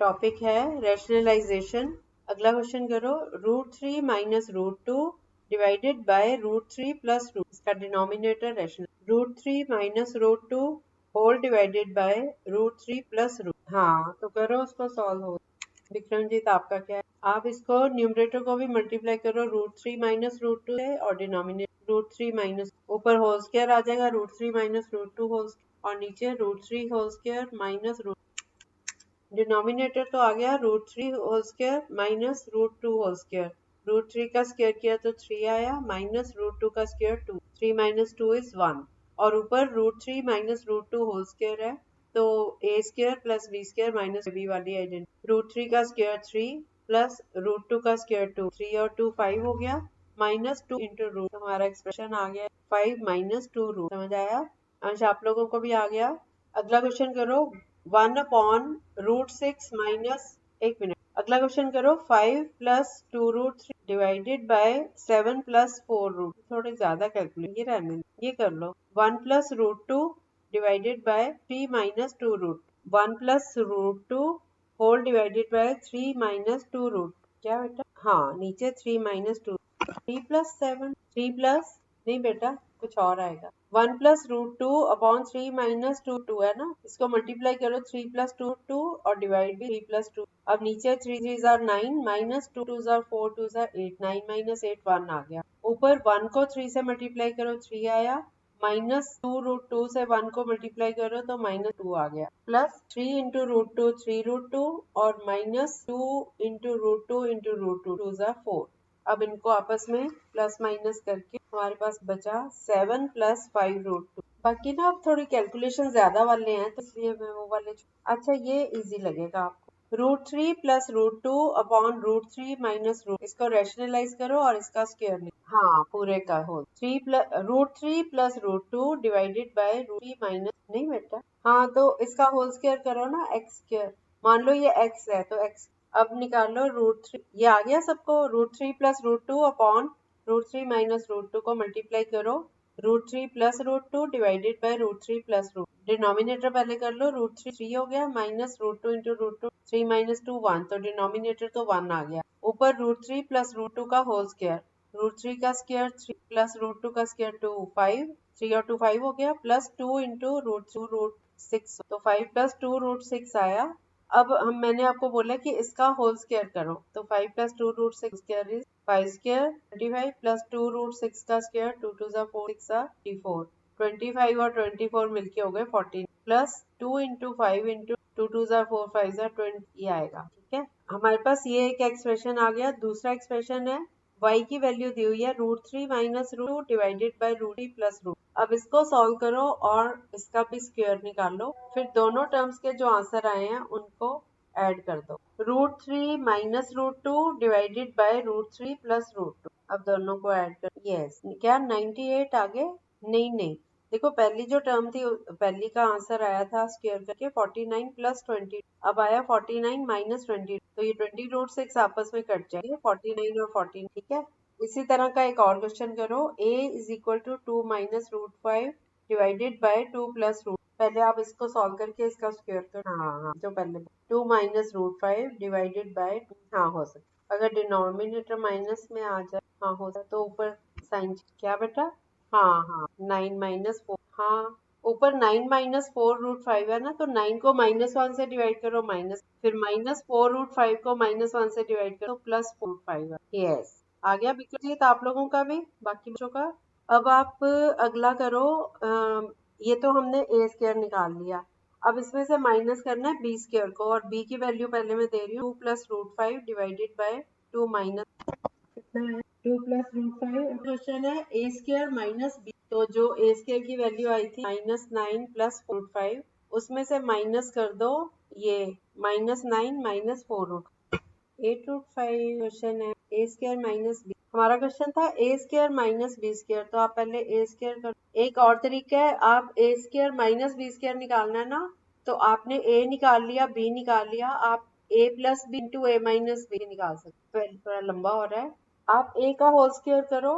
Topic है rationalisation. अगला question करो, √3 minus √2 divided by √3 plus root, इसका denominator rational, √3 minus √2 whole divided by √3 plus root. हाँ तो करो उसको सॉल्व हो। विक्रमजीत आपका क्या है? आप इसको न्यूमरेटर को भी मल्टीप्लाई करो √3 माइनस √2 है और डिनोमिनेटर √3 माइनस, ऊपर होल स्क्वायर आ जाएगा √3 माइनस √2 होल और नीचे √3 whole square minus root, denominator तो आ गया √3 whole square minus √2 whole square, √3 का स्क्वायर किया तो 3 आया, माइनस √2 का स्क्वायर 2, 3 माइनस 2 इज 1 और ऊपर √3 माइनस √2 होल स्क्वायर है तो a square plus b square minus b वाली आइडेंटिटी, √3 का स्क्वायर 3 प्लस √2 का स्क्वायर 2, 3 और 2 5 हो गया, माइनस 2 इंटू रूट, हमारा एक्सप्रेशन आ गया 5 माइनस 2 रूट। समझ आया? अंश आप लोगों को भी आ गया। अगला क्वेश्चन करो, 1/√6 माइनस, एक मिनट, अगला क्वेश्चन करो 5 plus 2√3 divided by 7 plus 4 root, थोड़े ज्यादा कैलकुलेट, ये रहने ये कर लो, 1 plus √2 divided by 3 minus 2 root, 1 plus √2 whole divided by 3 minus 2 root, क्या बेटा? हाँ नीचे 3 माइनस 2, 3 प्लस 7, 3 प्लस, नहीं बेटा कुछ और आएगा, 1 प्लस √2 अपॉन 3 माइनस 2 2 है ना, इसको मल्टीप्लाई करो 3 प्लस 2 2 और डिवाइड भी 3 प्लस 2, अब नीचे 3 3 jar 9 minus 2 2 jar 4 2 jar 8, 9 minus 8 1 आ गया, ऊपर 1 को 3 से मल्टीप्लाई करो 3 आया, माइनस 2√2 से 1 को मल्टीप्लाई करो तो माइनस 2 आ गया, प्लस 3 इंटू √2 3√2 और माइनस 2 इंटू √2 इंटू √2 2 जार 4, अब इनको आपस में प्लस माइनस करके हमारे पास बचा 7 प्लस 5√2। बाकी ना अब थोड़ी कैलकुलेशन ज्यादा वाले हैं तो इसलिए मैं वो वाले, अच्छा ये इजी लगेगा आपको, √3 प्लस √2 अपॉन √3 माइनस रूट, इसको रैशनलाइज करो और इसका स्क्वायर निकालो, हाँ पूरे का whole, √3 plus √2 divided by √3 minus, नहीं बेटा हाँ तो इसका होल स्क्वायर करो ना, x स्क्वायर, मान लो ये x है तो x, अब निकालो √3, ये आ गया सबको, √3 प्लस √2 अपॉन √3 माइनस √2 को मल्टीप्लाई करो, √3 plus √2 divided by √3 plus root, denominator पहले कर लो, √3 3 हो गया, माइनस √2 इंटू √2, 3 माइनस 2 1, तो डिनोमिनेटर तो 1 आ गया, ऊपर √3 प्लस √2 का होल स्क्वायर, √3 का स्क्वायर 3 प्लस √2 का स्क्वायर 2 5, 3 और 2 5 हो गया, प्लस 2 इंटू √6, तो 5 प्लस 2√6 आया, अब मैंने आपको बोला कि इसका होल स्क्वायर करो, तो 5 plus 2√6 square is 5 square 25 plus 2√6 का स्क्वायर 2 2 जा 4 6 जा 24, 25 और 24 मिलके हो गए 14 प्लस 2 इंटू 5 इंटू 2 2 जा 4 5 जा 20, ये आएगा। ठीक है, हमारे पास ये एक एक्सप्रेशन आ गया। दूसरा एक्सप्रेशन है y की वैल्यू दी हुई है √3 minus √2 divided by √3 plus root, अब इसको सॉल्व करो और इसका भी स्क्वायर निकालो, फिर दोनों टर्म्स के जो आंसर आए हैं उनको ऐड कर दो, √3 माइनस √2 डिवाइडेड बाय √3 प्लस √2, अब दोनों को ऐड कर, यस क्या 98 आगे, नहीं देखो पहली जो टर्म थी पहली का आंसर आया था स्क्वायर करके 49 प्लस 20, अब आया 49 माइनस 20, तो ये 20√6 आपस में कट जाएंगे 49 और 14। ठीक है, इसी तरह का एक और क्वेश्चन करो, a is equal to 2 minus √5 divided by 2 plus root, पहले आप इसको सॉल्व करके इसका स्क्वायर करो, हाँ जो पहले 2 माइनस √5 डिवाइडेड बाय, हाँ हो सकता, अगर डिनोमिनेटर माइनस में आ जाए, हाँ हो सकता, तो ऊपर साइन क्या बेटा, हाँ 9 माइनस 4, हाँ ऊपर 9 माइनस 4√5 है ना, तो 9 को -1 से डिवाइड करो माइनस, फिर -4√5 को -1 से डिवाइड करो प्लस 4√5, यस आ गया विक्रमजीत आप लोगों का भी, बाकी बच्चों का। अब आप अगला करो, ये तो हमने a स्क्वायर निकाल लिया, अब इसमें से माइनस करना है b स्क्वायर को, और b की वैल्यू पहले मैं दे रही हूँ 2 प्लस √5 डिवाइडेड बाय 2 माइनस, कितना है 2 प्लस √5, क्वेश्चन है a स्क्वायर माइनस b, तो जो a स्क्वायर की वैल्यू आई थी -9 प्लस √5, उसमें से माइनस कर दो ये -9 माइनस 4√8√5, क्वेश्चन है a स्क्वायर माइनस b, हमारा क्वेश्चन था a square minus b square, तो आप पहले a स्क्वायर कर, एक और तरीका है, आप a square minus b square निकालना है ना, तो आपने a निकाल लिया b निकाल लिया, आप a plus b into a minus b निकाल सकते, थोड़ा लंबा हो रहा है, आप a का होल स्क्वायर करो,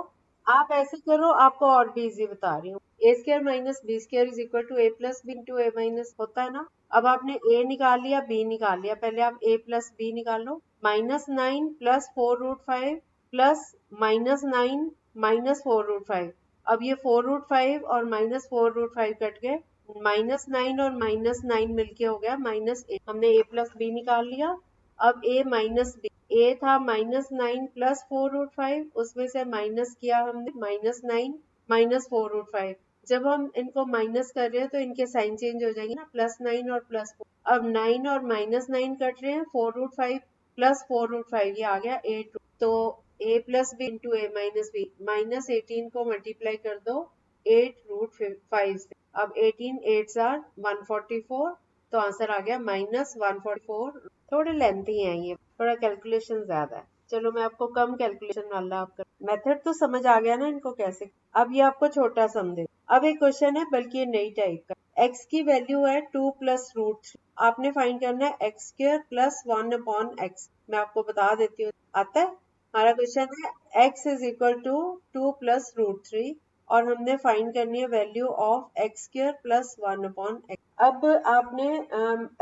आप ऐसे करो, आपको और भी इजी बता रही हूँ, a square minus b square is equal to a plus b into a minus, होता है ना, अब आपने a निकाल लिया, b निकाल लिया, पहले आप a प्लस b निकालो। -9 प्लस 4√5 प्लस -9 माइनस 4√5। अब ये 4√5 और -4√5 कट गए, -9 और -9 मिलके हो गया -8। हमने a प्लस b निकाल लिया। अब a माइनस b, a था -9 प्लस 4√5, उसमें से माइनस किया हमने -9 माइनस 4√5। जब हम इनको माइनस कर रहे हैं तो इनके साइन चेंज हो जाएंगे ना, +9 और +4। अब 9 और -9 कट रहे हैं, 4√5 प्लस 4√5 ये आ गया 8। तो a plus B into A minus B, -18 को मल्टीप्लाई कर दो 8√5 से। अब 18 8s आर 144, तो आंसर आ गया -144। थोड़े लेंथी हैं ये, थोड़ा कैलकुलेशन ज्यादा है। चलो मैं आपको कम कैलकुलेशन वाला आपका मेथड तो समझ आ गया ना इनको कैसे। अब ये आपको छोटा समझे। अब एक क्वेश्चन है, बल्कि ये नई टाइप का। x की वैल्यू है 2 प्लस √3। आपने फाइंड करना है x² प्लस 1/x। मैं आपको बता देती हूँ, आता है। हमारा क्वेश्चन है x is equal to 2 plus √3 और हमने फाइंड करनी है value of x² plus 1/x। अब आपने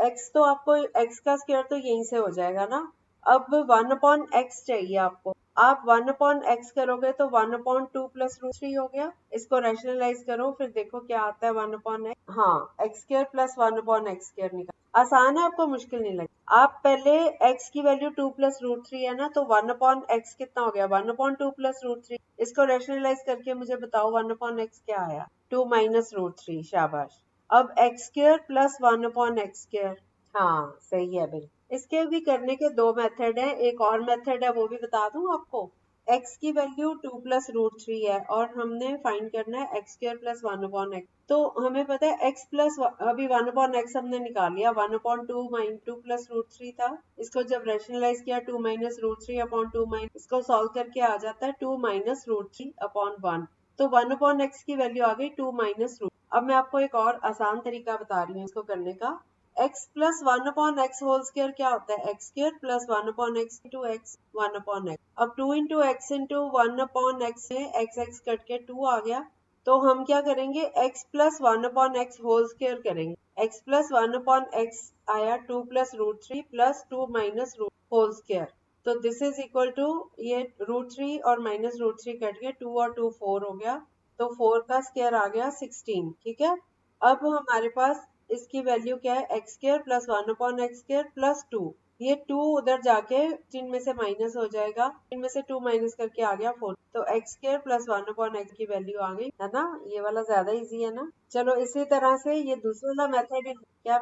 x तो आपको x का स्क्वायर तो यहीं से हो जाएगा ना। अब 1/x चाहिए आपको। आप 1/x करोगे तो 1/2 प्लस √3 हो गया। इसको रैशनलाइज करो, फिर देखो क्या आता है 1/x। हाँ, x² प्लस 1/x² निकाल। आसान है, आपको मुश्किल नहीं लगी। आप पहले x की वैल्यू 2 प्लस √3 है ना, तो 1/x कितना हो गया 1/2 प्लस √3। इसको रैशनलाइज करके मुझे बताओ 1/x क्या आया। 2 माइनस √3, शाबाश। अब x² प्लस 1/x²। हाँ सही है बिल्कुल। इसके भी करने के दो मेथड हैं, एक और मेथड है वो भी बता दूं आपको। x की वैल्यू 2 प्लस √3 है और हमने फाइंड करना है x² प्लस 1/x। तो हमें पता है x प्लस अभी 1/x हमने निकाल लिया, 1/2 2 प्लस √3 था। इसको जब रैशनलाइज किया 2 माइनस √3/2 माइनस, इसको सॉल्व करके आ जाता है 2 माइनस √3/1। तो 1/x की वैल्यू आ गई 2 माइनस √। अब मैं आपको एक और आसान तरीका बता रही हूँ इसको करने का। x plus 1/x whole square क्या होता है, x² plus 1/x into x 1/x। अब 2 इंटू x इंटू 1/x में x कट के 2 आ गया। तो हम क्या करेंगे, x plus 1/x whole square करेंगे। x प्लस 1/x आया 2 plus √3 plus 2 minus whole square. तो दिस इज इक्वल टू, ये √3 और माइनस √3 कट गए, 2 और 2 4 हो गया। तो 4 का स्क्वायर आ गया 16। ठीक है। अब हमारे पास इसकी वैल्यू क्या है, x² प्लस 1/x² प्लस 2। ये 2 उधर जाके जिनमें से माइनस हो जाएगा, इनमें से 2 माइनस करके आ गया 4। तो x² प्लस 1/x की वैल्यू आ गई, है ना। ये वाला ज्यादा इजी है ना। चलो इसी तरह से ये दूसरा वाला मेथड। क्या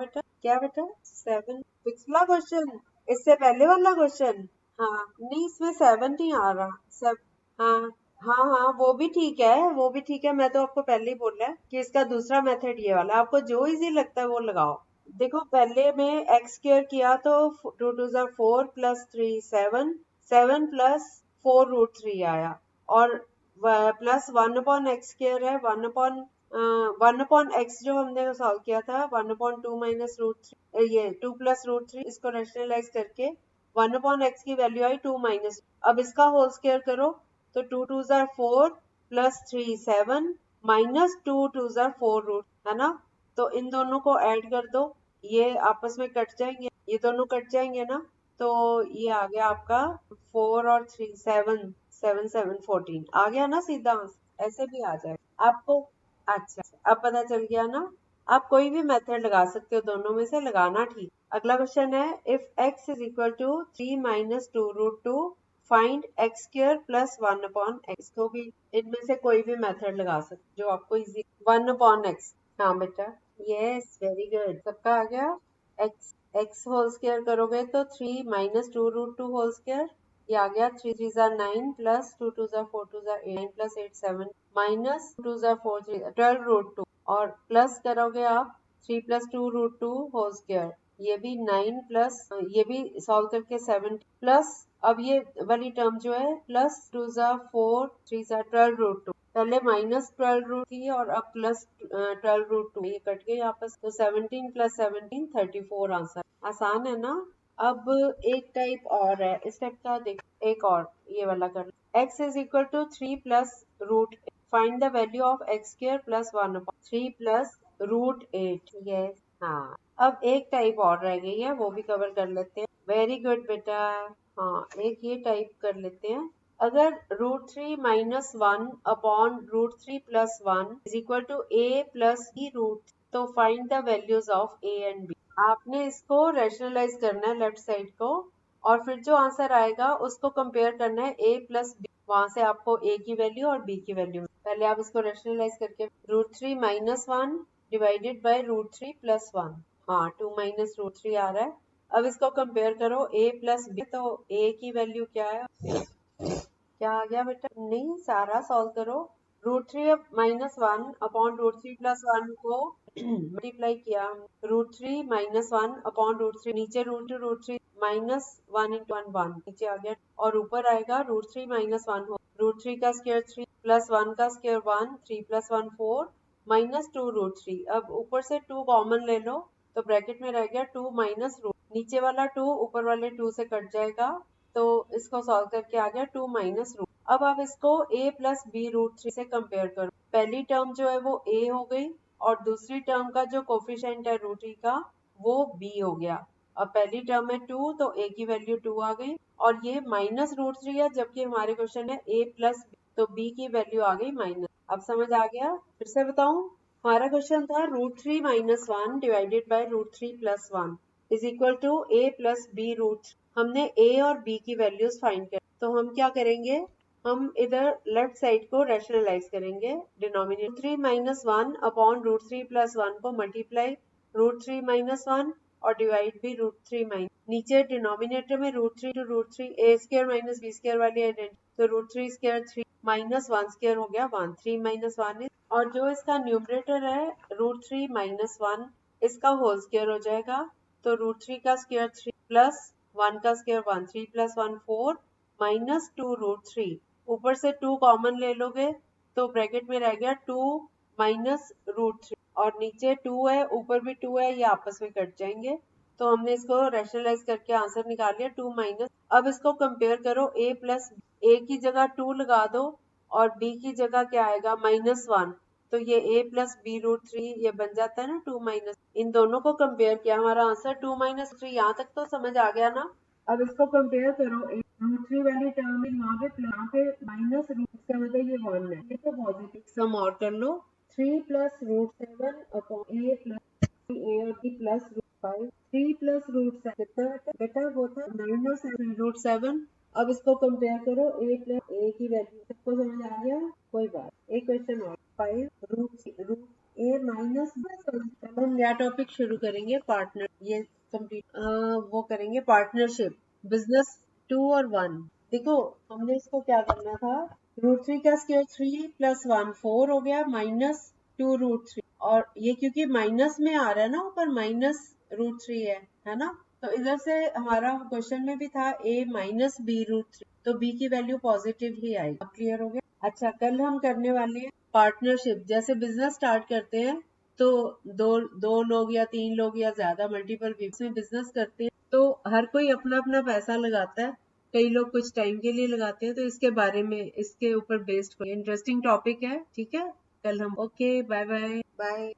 बेटा 7 पिछला क्वेश्चन, इससे पहले वाला क्वेश्चन। हाँ नहीं, इसमें 7 नहीं आ रहा सब। हाँ हाँ हाँ, वो भी ठीक है, वो भी ठीक है। मैं तो आपको पहले ही बोला है कि इसका दूसरा मेथड ये वाला, आपको जो इजी लगता है वो लगाओ। देखो पहले में x² किया तो 2 2 ज़ा 4 प्लस 3 7, 7 प्लस 4√3 आया। और प्लस 1/x² है 1/x जो हमने सॉल्व किया था 1/2 माइनस √3, ये 2 प्लस √3, इसको रैशनलाइज करके 1/x की वैल्यू आई 2 माइनस। अब इसका होल स्क्वायर करो तो 2 2 ज़ा 4 प्लस 3 7 माइनस 2 2 ज़ा 4 है ना। तो इन दोनों को ऐड कर दो, ये आपस में कट जाएंगे, ये दोनों कट जाएंगे ना। तो ये आ गया आपका 4 और 3 7 7 7 14 आ गया ना सीधा आंसर। ऐसे भी आ जाए आपको। अच्छा अब पता चल गया ना। आप कोई भी मेथड लगा सकते हो, दोनों में से लगाना ठीक। अगला क्वेश्चन है, if x is equal to 3 minus 2√2 find x² plus 1/x। को भी इनमें से कोई भी मेथड लगा सकते जो आपको इजी। 1/x, हाँ बेटा, यस वेरी गुड, सबका आ गया। x होल स्क्वायर करोगे तो 3 माइनस 2√2 होल स्क्वायर, ये आ गया 3 3 ज़ा 9 प्लस 2 2 ज़ा 4 2 ज़ा 8 9 प्लस 8 7 माइनस 2 ज़ा 4 3 12√2 और प्लस करोगे आप 3 प्लस 2√2 होल स्क्वायर, ये भी 9 प्लस ये भी सॉल्व करके 7 प्लस अब ये वाली टर्म जो है प्लस 2 ज़ा 4 3 ज़ा 12√2, पहले माइनस 12 थी और अब प्लस 12√2, ये कट गई आपस। तो 17 प्लस 17 34 आंसर। आसान है ना। अब एक टाइप और है, इस टाइप का देख, एक और ये वाला कर। x is equal to 3 plus root, find the value of x² plus 1/3 plus √8। Yes हाँ, अब एक टाइप और रह गई है, वो भी कवर कर लेते हैं। वेरी गुड बेटा। हाँ, एक ये टाइप कर लेते हैं। अगर √3 minus 1 upon √3 plus 1 is equal to a plus b root, तो find the values of a and b। आपने इसको रैशनलाइज करना है लेफ्ट साइड को, और फिर जो आंसर आएगा उसको कंपेयर करना है a प्लस b। वहां से आपको a की वैल्यू और b की वैल्यू। पहले आप इसको रैशनलाइज करके √3 माइनस 1 डिवाइडेड बाय √3 प्लस 1। हाँ, 2 माइनस √3 आ रहा है। अब इसको कंपेयर करो a प्लस b, तो a की वैल्यू क्या है? क्या आ गया बेटा? नहीं, सारा सॉल्व करो। √3 माइनस 1 अपॉन √3 प्लस 1 को मल्टीप्लाई किया। √3 माइनस 1 अपॉन √3, नीचे √2 माइनस 1 इंटू 1 1 नीचे आ गया, और ऊपर आएगा √3 माइनस 1 हो, √3 का स्क्वायर 3 प्लस 1 का स्क्वायर 1, 3 प्लस 1 4 माइनस 2 √3। अब ऊपर से 2 कॉमन ले लो, तो ब्रैकेट में रह गया 2 माइनस √, नीचे वाला 2 ऊपर वाले 2 से कट जाएगा, तो इसको सॉल्व करके आ गया 2 माइनस √। अब आप इसको a प्लस बी √3 से कंपेयर करो। पहली टर्म जो है वो a हो गई, और दूसरी टर्म का जो कोफिशिएंट है √3 का वो b हो गया। अब पहली टर्म है 2, तो a की वैल्यू 2 आ गई, और ये माइनस √3 है, जबकि हमारे क्वेश्चन है a प्लस b, तो b की वैल्यू आ गई माइनस। अब समझ आ गया? फिर से बताऊं, हमारा क्वेश्चन था √3 minus 1 divided by √3 plus 1 is equal to a plus B √3। हमने a और b की वैल्यूज फाइंड कर, तो हम क्या करेंगे, हम इधर लेफ्ट साइड को रैशनलाइज करेंगे। डिनोमिनेटर 3 माइनस 1 अपॉन √3 प्लस 1 को मल्टीप्लाई √3 माइनस 1 और डिवाइड भी √3 माइनस, नीचे डिनोमिनेटर में √3 to √3 a square minus b square वाली आइडेंटिटी, तो √3 स्क्वायर 3 माइनस 1 स्क्वायर हो गया 1, 3 माइनस 1 और जो इसका न्यूमरेटर है √3 माइनस 1, इसका होल स्क्वायर हो जाएगा, तो √3 का स्क्वायर 3 प्लस 1 का स्क्वायर 1, 3 प्लस 1 4 माइनस 2 √3। ऊपर से 2 कॉमन ले लोगे, तो ब्रैकेट में रह गया 2 माइनस √3, और नीचे 2 है, ऊपर भी 2 है, ये आपस में कट जाएंगे, तो हमने इसको रैशनलाइज करके आंसर निकाल लिया 2 माइनस। अब इसको कंपेयर करो a प्लस, a की जगह 2 लगा दो, और b की जगह क्या आएगा -1, तो ये a प्लस बी √3 ये बन जाता है ना 2 माइनस। इन दोनों को कंपेयर किया, हमारा आंसर 2 माइनस 3। यहाँ तक तो समझ आ गया ना? अब इसको कंपेयर करो, √3 वाली टर्म में यहाँ पे यहाँ पे माइनस रूट, इसका मतलब ये 1 है, ये तो पॉजिटिव। सम और कर लो, 3 plus √7 upon a plus a और b प्लस √5, 3 प्लस √7 कितना बेटा? वो था 9 और 7 √7। अब इसको कंपेयर करो, a प्लस a की वैल्यू, सबको समझ आ गया? कोई बात। एक क्वेश्चन और, 5 रूट a माइनस, चलो हम नया टॉपिक शुरू करेंगे, पार्टनर। ये कंप्लीट वो करेंगे पार्टनरशिप, बिजनेस 2 और 1। देखो, हमने इसको क्या करना था, √3 का स्क्वायर 3 प्लस 1 4 हो गया माइनस 2 √3, और ये क्योंकि माइनस में आ रहा है ना, ऊपर माइनस √3 है ना, तो इधर से हमारा क्वेश्चन में भी था a माइनस बी √3, तो b की वैल्यू पॉजिटिव ही आएगी। अब क्लियर हो गया? अच्छा, कल हम करने वाले हैं पार्टनरशिप। जैसे बिजनेस स्टार्ट करते हैं, तो दो लोग या 3 लोग या ज्यादा मल्टीपल पीपल में बिजनेस करते हैं, तो हर कोई अपना अपना पैसा लगाता है, कई लोग कुछ टाइम के लिए लगाते हैं, तो इसके बारे में, इसके ऊपर बेस्ड इंटरेस्टिंग टॉपिक है। ठीक है, कल हम, ओके, बाय बाय बाय।